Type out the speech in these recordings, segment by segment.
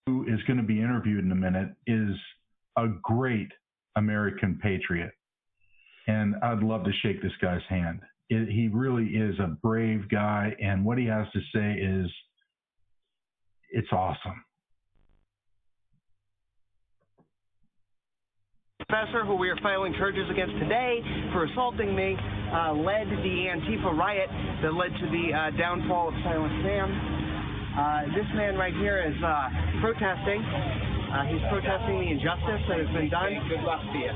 who is going to be interviewed in a minute, is a great American patriot. And I'd love to shake this guy's hand. He really is a brave guy, and what he has to say is, it's awesome. Professor, who we are filing charges against today for assaulting me, led the Antifa riot that led to the downfall of Silent Sam. This man right here is protesting. He's protesting the injustice that has been done. Good luck to you.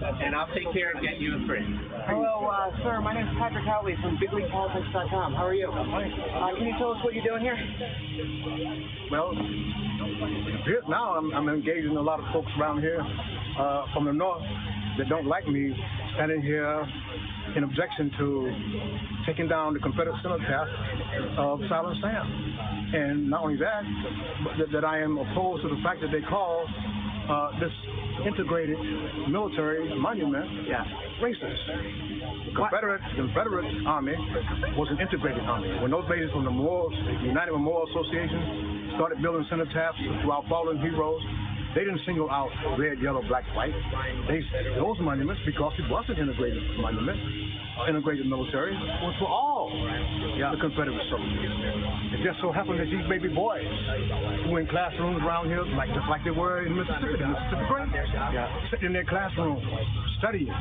And I'll take care of getting you a friend. Hello, sir. My name is Patrick from BigLeaguePolitics.com. How are you? Can you tell us what you're doing here? Well, now I'm engaging a lot of folks around here from the north that don't like me standing here in objection to taking down the Confederate cenotaph of Silent Sam. And not only that, but that I am opposed to the fact that they call this integrated military monument racist. The Confederate Army was an integrated army. When those ladies from the United Memorial Association started building cenotaphs to our fallen heroes, they didn't single out red, yellow, black, white. Those monuments, because it was an integrated monument, integrated military, was for all the Confederate soldiers. It just so happened that these baby boys who were in classrooms around here, just like they were in Mississippi, Grant, sitting in their classroom, studying.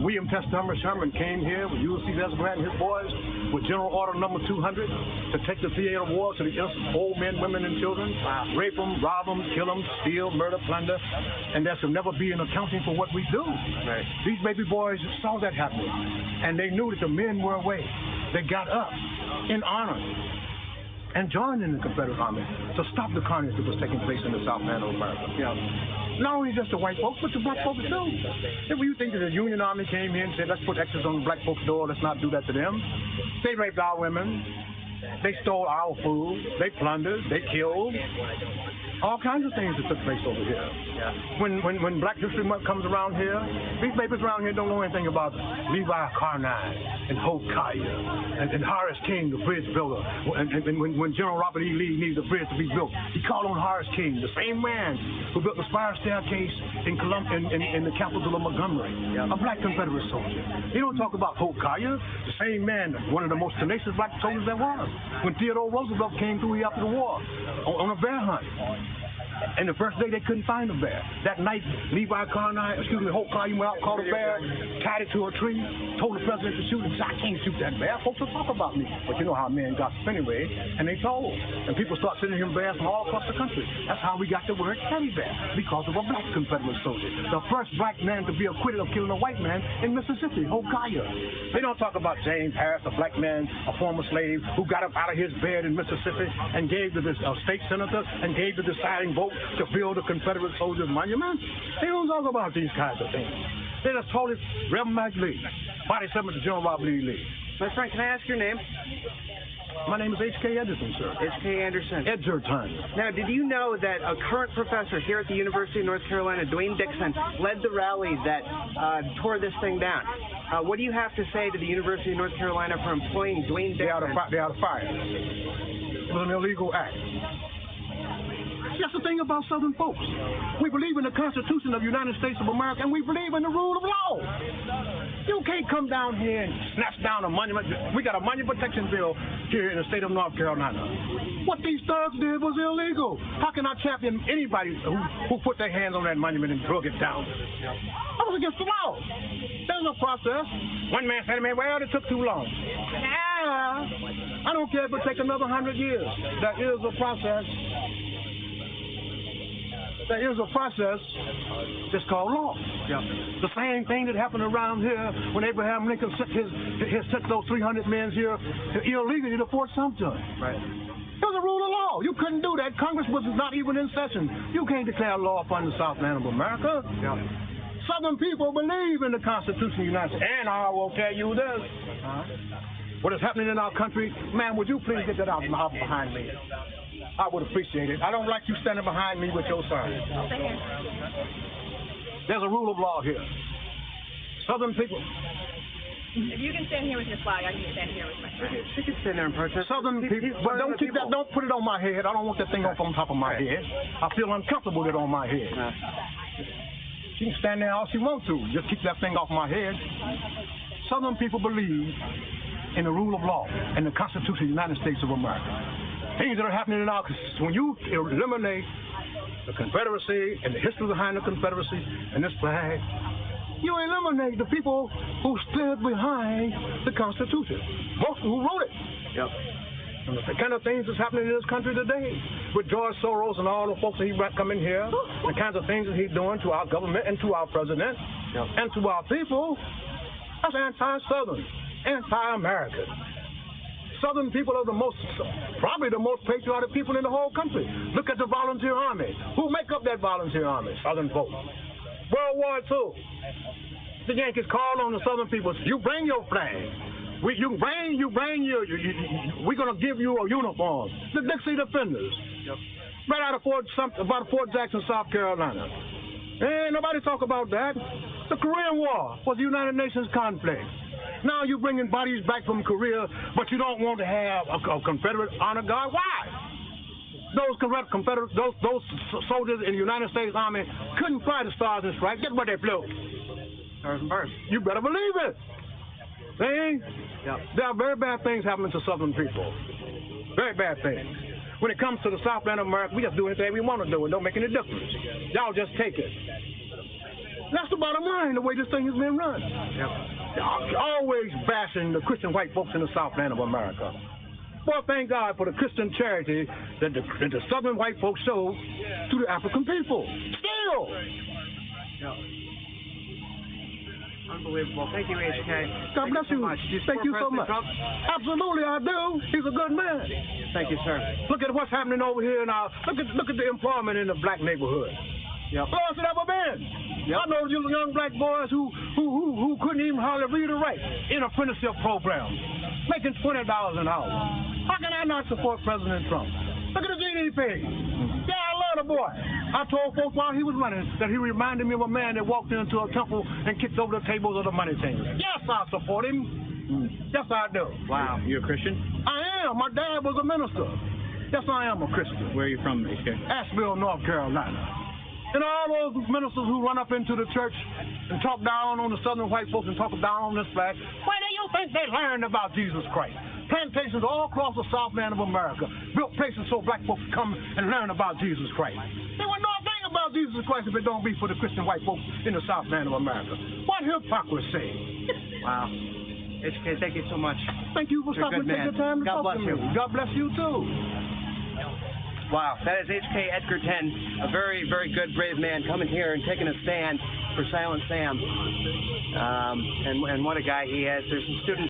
William Testament Sherman came here with Ulysses S. Grant and his boys with General Order Number 200 to take the theater of war to the innocent old men, women, and children, rape them, rob them, kill them, steal, murder, plunder, and there should never be an accounting for what we do. Right. These baby boys saw that happening, and they knew that the men were away. They got up in honor and joined in the Confederate Army to stop the carnage that was taking place in the South Land of America. Not only just the white folks, but the black folks too. If you think that the Union Army came here and said, let's put X's on the black folks' door, let's not do that to them. They raped our women. They stole our food. They plundered. They killed. All kinds of things that took place over here. When Black History Month comes around here, these babies around here don't know anything about Levi Carnine and Hope Collier and Horace King, the bridge builder. And when General Robert E. Lee needed a bridge to be built, he called on Horace King, the same man who built the Spire Staircase in the capital of Montgomery, a black Confederate soldier. He don't talk about Hope Collier, the same man, one of the most tenacious black soldiers there was. When Theodore Roosevelt came through after the war on a bear hunt. And the first day they couldn't find a bear. That night, Hope Collier went out, caught a bear, tied it to a tree, told the president to shoot it. He said, I can't shoot that bear. Folks will talk about me. But you know how men gossip anyway, and they told. And people start sending him bears from all across the country. That's how we got the word teddy bear, because of a black Confederate soldier. The first black man to be acquitted of killing a white man in Mississippi, Hope Collier. They don't talk about James Harris, a black man, a former slave, who got up out of his bed in Mississippi and gave to the state senator and gave the deciding vote to build a Confederate soldiers monument. They don't talk about these kinds of things. They just told it, Reverend Mike Lee, body servant to General Robert E. Lee. My friend, can I ask your name? My name is H.K. Anderson, sir. H.K. Anderson. Edgerton. Now, did you know that a current professor here at the University of North Carolina, Dwayne Dixon, led the rally that tore this thing down? What do you have to say to the University of North Carolina for employing Dwayne Dixon? They ought to fire. It was an illegal act. That's the thing about Southern folks. We believe in the Constitution of the United States of America, and we believe in the rule of law. You can't come down here and snatch down a monument. We got a monument protection bill here in the state of North Carolina. What these thugs did was illegal. How can I champion anybody who put their hands on that monument and drug it down? That was against the law. There's no process. One man said to me, well, it took too long. I don't care if it takes another 100 years. There is a process. There is a process that's called law. The same thing that happened around here when Abraham Lincoln sent those 300 men here illegally to Fort Sumter. Right. It was a rule of law. You couldn't do that. Congress was not even in session. You can't declare law upon the South Land of America. Southern people believe in the Constitution of the United States. And I will tell you this. What is happening in our country, man, would you please get that out behind me? I would appreciate it. I don't like you standing behind me with your sign. There's a rule of law here. Southern people, If you can stand here with your flag, I can stand here with my flag. She can stand there and protest. Southern people, but don't keep that. Don't put it on my head. I don't want that thing up on top of my head. I feel uncomfortable with it on my head. She can stand there all she wants to. Just keep that thing off my head. Southern people believe in the rule of law and the Constitution of the United States of America. Things that are happening in our, when you eliminate the Confederacy and the history behind the Confederacy and this flag, you eliminate the people who stood behind the Constitution. Most who wrote it. Yep. And the kind of things that's happening in this country today with George Soros and all the folks that he brought coming here, the kinds of things that he's doing to our government and to our president and to our people, that's anti-Southern, anti-American. Southern people are probably the most patriotic people in the whole country. Look at the volunteer army. Who make up that volunteer army? Southern folks. World War II. The Yankees called on the Southern people. You bring your flag. We're gonna give you a uniform. The Dixie Defenders. Right out of Fort Jackson, South Carolina. Ain't nobody talk about that. The Korean War was a United Nations conflict. Now you're bringing bodies back from Korea, but you don't want to have a Confederate honor guard. Why? Those Confederate, those soldiers in the United States Army couldn't fly the Stars and Stripes. Guess what they flew? Stars and Bars. You better believe it. See? Yep. There are very bad things happening to Southern people. Very bad things. When it comes to the Southland of America, we just do anything we want to do. It don't make any difference. Y'all just take it. That's the bottom line, the way this thing has been run. Yep. Always bashing the Christian white folks in the Southland of America. Well, thank God for the Christian charity that the Southern white folks show to the African people. Still. Yep. Unbelievable. Thank you, HK. God bless you. Thank you so much. Trump? Absolutely, I do. He's a good man. Thank you, sir. Look at what's happening over here now. Look at the employment in the black neighborhood. Yep. Lowest it ever been. Yep. I know young black boys who couldn't even hardly read or write in apprenticeship programs, making $20 an hour. How can I not support President Trump? Look at the GDP. Yeah, I love the boy. I told folks while he was running that he reminded me of a man that walked into a temple and kicked over the tables of the money changers. Yes, I support him. Yes, I do. Wow. You a Christian? I am. My dad was a minister. Yes, I am a Christian. Where are you from, HK? Asheville, North Carolina. And all those ministers who run up into the church and talk down on the Southern white folks and talk down on this flag, why do you think they learned about Jesus Christ? Plantations all across the Southland of America built places so black folks come and learn about Jesus Christ. They would know a thing about Jesus Christ if it don't be for the Christian white folks in the Southland of America. What hypocrisy! Wow. HK, thank you so much. Thank you for stopping and taking the time to God talk bless to me. you. God bless you too. Wow, that is HK Edgar 10, a very, very good, brave man coming here and taking a stand for Silent Sam. And what a guy he is. There's some students